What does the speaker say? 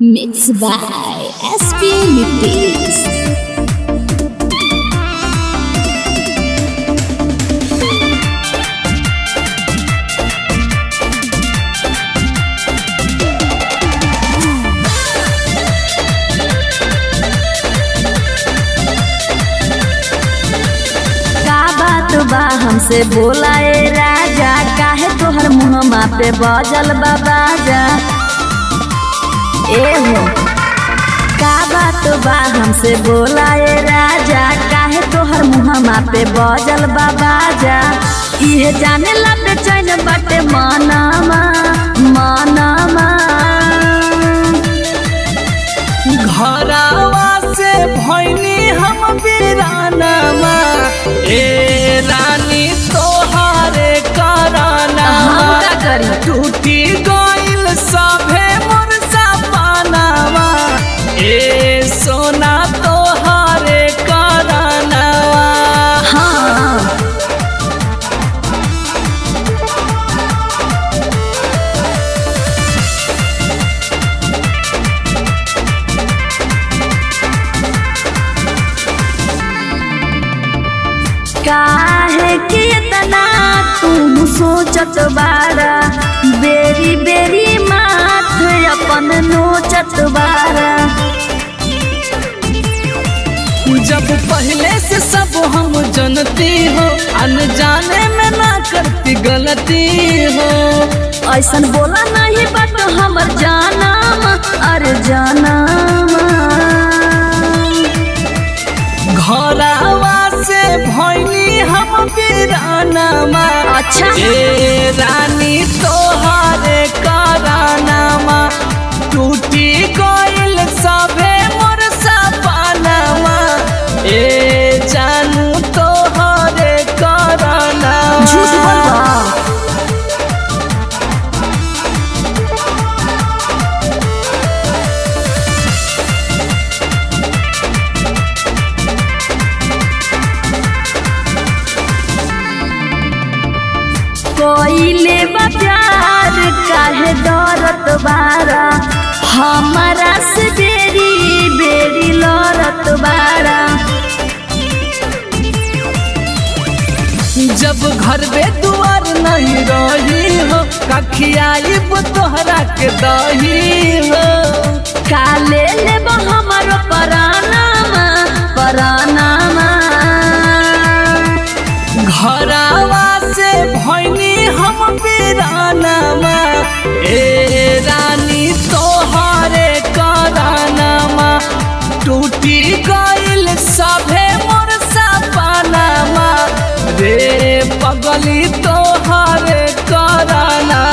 Mixed by SP Nitish. बा हमसे बोला ए राजा, काहे तोहर मुहमा पे बजल बा बाजा। ए हो का बात बा हमसे बोला ए राजा, काहे तोहर मुहमा पे बजल बा बाजा। इहे जाने ला बेचैन बाटे मनमा मनमा। घरवा से भैनी हम बिरानमा, ए रानी तोहारे कराना टूटी गइल सभे मोर सपनावा, ए सोना तोहारे कराना। हाँ काहे कि इतना तुम सोचत बारा, बेरी बेरी माथ अपन नोचत बारा। जब पहले से सब हम जानती हो, अनजाने में ना करती गलती हो। ऐसन बोला नहीं बट हमर जानम अरे जानम। घरवा से भैनी हम बिरानमा, अच्छा ए रानी तोहारे करानामा टूटी गइल सभे मोर सपनामा, ए जानू तोहारे करानामा। झूठ बोलबा। कोइले बा प्यार काहे डरत बारा, हमारा से बेरी बेरी लड़त बारा। जब घर में दुआर नहीं रही हो, कखियाइब तोहरा के दही हो। काले लेब हमारो परानामा परानामा। घरवा से भैनी हम बिरानामा, ए रानी तोहारे करानामा टूटी गइल सभे मोर सपनामा, रे पगली तोहारे करानामा।